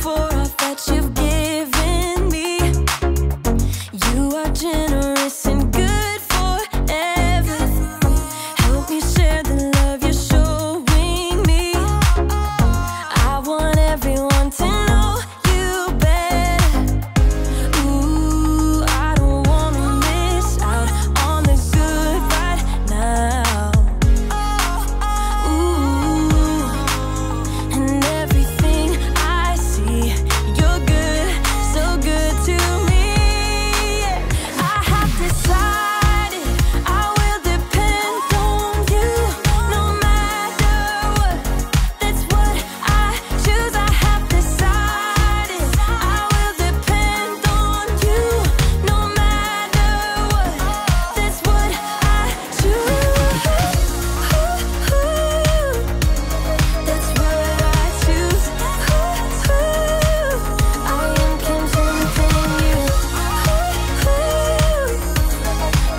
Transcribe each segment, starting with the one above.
for all that you've given me. You are generous and good forever. Help me share the love you're showing me. I want everyone to know you better. Ooh, I don't wanna miss out on the good right now. Ooh, and everything I see, you're good, so good to me. I have decided I will depend on you no matter what. That's what I choose. I have decided I will depend on you no matter what. That's what I choose. That's what I choose. I am content in you.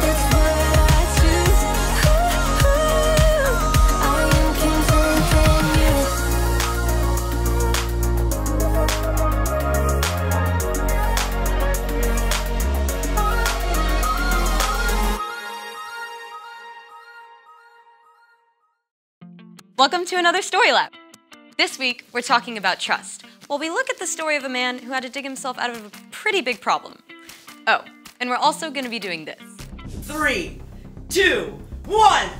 That's what I choose. I am content in you. Welcome to another Story Lab. This week, we're talking about trust, while we look at the story of a man who had to dig himself out of a pretty big problem. Oh, and we're also going to be doing this. 3, 2, 1.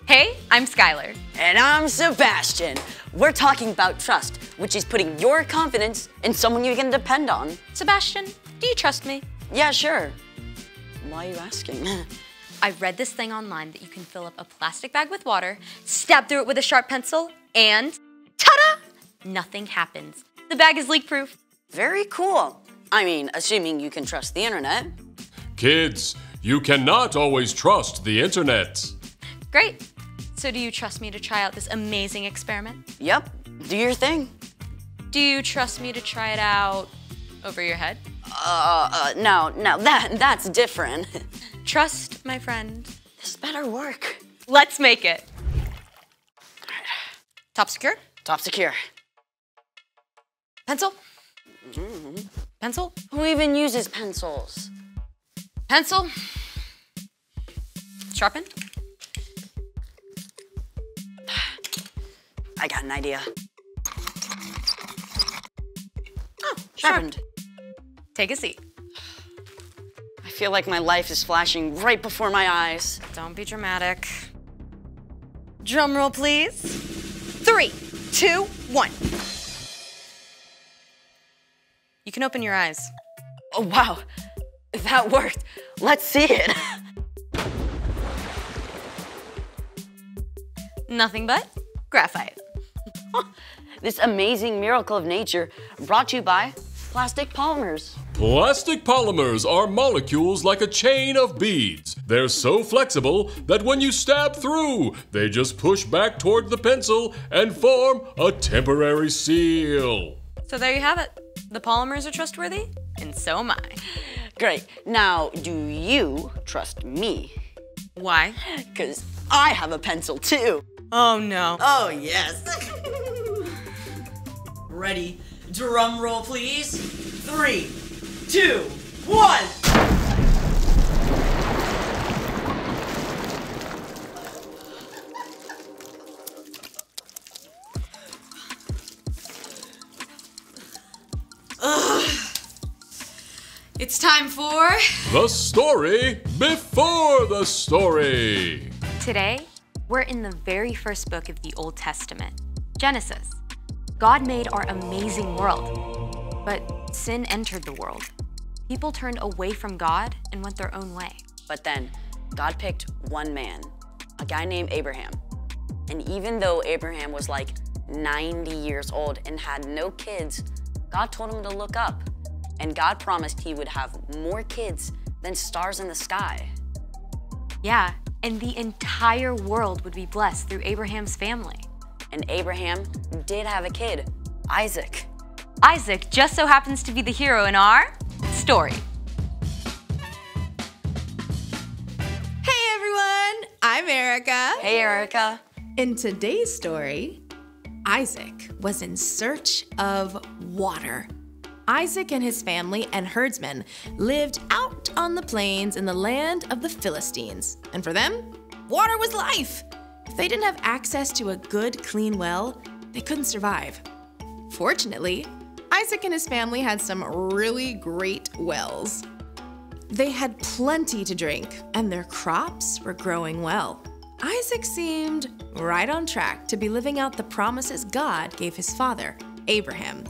Hey, I'm Skylar. And I'm Sebastian. We're talking about trust, which is putting your confidence in someone you can depend on. Sebastian, do you trust me? Yeah, sure. Why are you asking? I read this thing online that you can fill up a plastic bag with water, stab through it with a sharp pencil, and ta-da! Nothing happens. The bag is leak-proof. Very cool. I mean, assuming you can trust the internet. Kids, you cannot always trust the internet. Great. So do you trust me to try out this amazing experiment? Yep, do your thing. Do you trust me to try it out over your head? No, that's different. Trust, my friend. This better work. Let's make it. Top secure? Top secure. Pencil? Pencil? Who even uses pencils? Pencil? Sharpen? I got an idea. Oh, Sharpened. Take a seat. I feel like my life is flashing right before my eyes. Don't be dramatic. Drum roll, please. 3, 2, 1. You can open your eyes. Oh, wow. That worked. Let's see it. Nothing but graphite. This amazing miracle of nature brought to you by plastic polymers. Plastic polymers are molecules like a chain of beads. They're so flexible that when you stab through, they just push back toward the pencil and form a temporary seal. So there you have it. The polymers are trustworthy, and so am I. Great. Now, do you trust me? Why? Because I have a pencil too. Oh no. Oh, yes. Ready? Drum roll, please. 3, 2, 1. It's time for The story before the story. Today, we're in the very first book of the Old Testament, Genesis. God made our amazing world, but sin entered the world. People turned away from God and went their own way. But then, God picked one man, a guy named Abraham. And even though Abraham was like 90 years old and had no kids, God told him to look up. And God promised he would have more kids than stars in the sky. Yeah, and the entire world would be blessed through Abraham's family. And Abraham did have a kid, Isaac. Isaac just so happens to be the hero in our story. Hey everyone, I'm America. Hey, Erica. In today's story, Isaac was in search of water. Isaac and his family and herdsmen lived out on the plains in the land of the Philistines. And for them, water was life. If they didn't have access to a good, clean well, they couldn't survive. Fortunately, Isaac and his family had some really great wells. They had plenty to drink, and their crops were growing well. Isaac seemed right on track to be living out the promises God gave his father, Abraham.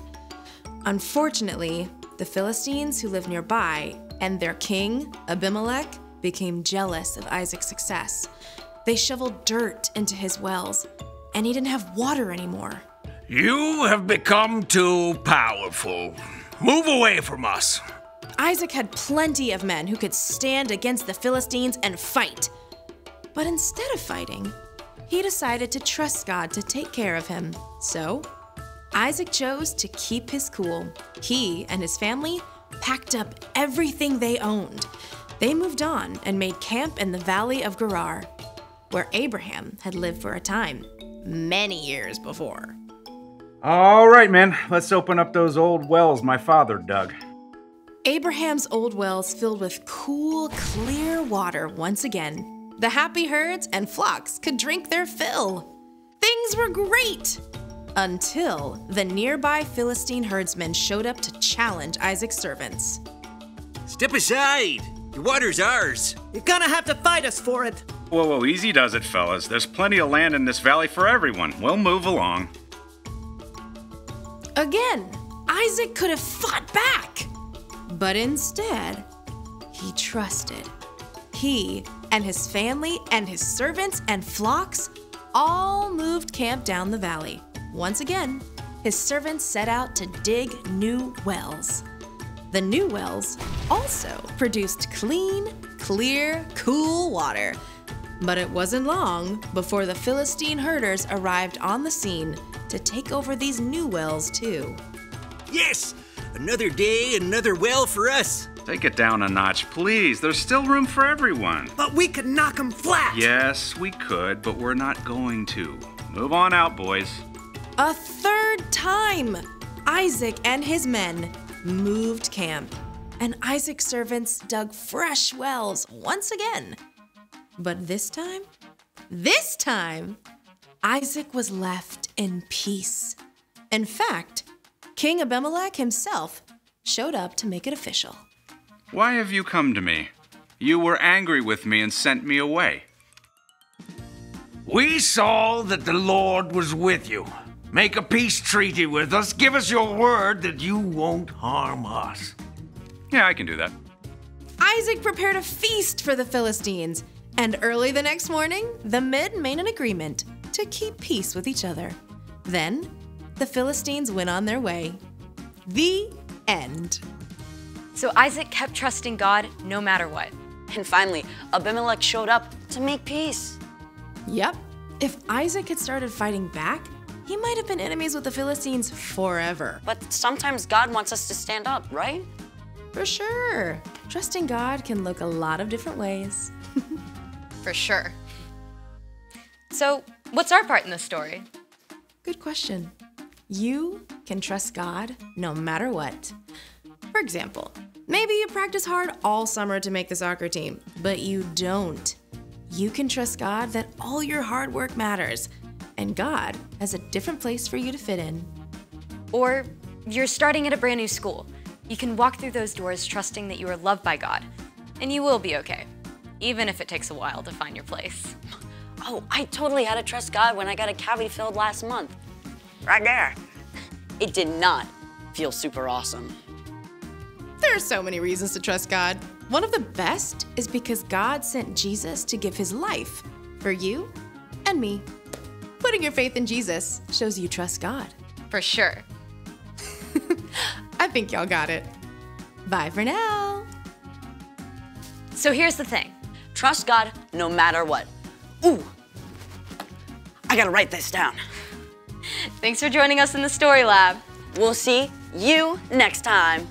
Unfortunately, the Philistines who lived nearby and their king, Abimelech, became jealous of Isaac's success. They shoveled dirt into his wells, and he didn't have water anymore. You have become too powerful. Move away from us. Isaac had plenty of men who could stand against the Philistines and fight. But instead of fighting, he decided to trust God to take care of him. So, Isaac chose to keep his cool. He and his family packed up everything they owned. They moved on and made camp in the valley of Gerar, where Abraham had lived for a time, many years before. All right, man, let's open up those old wells my father dug. Abraham's old wells filled with cool, clear water once again. The happy herds and flocks could drink their fill. Things were great! Until the nearby Philistine herdsmen showed up to challenge Isaac's servants. Step aside! The water's ours! You're gonna have to fight us for it! Whoa, easy does it, fellas. There's plenty of land in this valley for everyone. We'll move along. Again, Isaac could have fought back. But instead, he trusted. He and his family and his servants and flocks all moved camp down the valley. Once again, his servants set out to dig new wells. The new wells also produced clean, clear, cool water. But it wasn't long before the Philistine herders arrived on the scene to take over these new wells too. Yes! Another day, another well for us! Take it down a notch, please. There's still room for everyone. But we could knock them flat! Yes, we could, but we're not going to. Move on out, boys. A third time, Isaac and his men moved camp, and Isaac's servants dug fresh wells once again. But this time, Isaac was left in peace. In fact, King Abimelech himself showed up to make it official. Why have you come to me? You were angry with me and sent me away. We saw that the Lord was with you. Make a peace treaty with us. Give us your word that you won't harm us. Yeah, I can do that. Isaac prepared a feast for the Philistines, and early the next morning, the men made an agreement to keep peace with each other. Then, the Philistines went on their way. The end. So Isaac kept trusting God no matter what. And finally, Abimelech showed up to make peace. Yep. If Isaac had started fighting back, he might have been enemies with the Philistines forever. But sometimes God wants us to stand up, right? For sure. Trusting God can look a lot of different ways. For sure. So, what's our part in this story? Good question. You can trust God no matter what. For example, maybe you practice hard all summer to make the soccer team, but you don't. You can trust God that all your hard work matters, and God has a different place for you to fit in. Or you're starting at a brand new school. You can walk through those doors trusting that you are loved by God, and you will be okay, even if it takes a while to find your place. Oh, I totally had to trust God when I got a cavity filled last month. Right there. It did not feel super awesome. There are so many reasons to trust God. One of the best is because God sent Jesus to give his life for you and me. Putting your faith in Jesus shows you trust God. For sure. I think y'all got it. Bye for now. So here's the thing. Trust God no matter what. Ooh, I gotta write this down. Thanks for joining us in the Story Lab. We'll see you next time.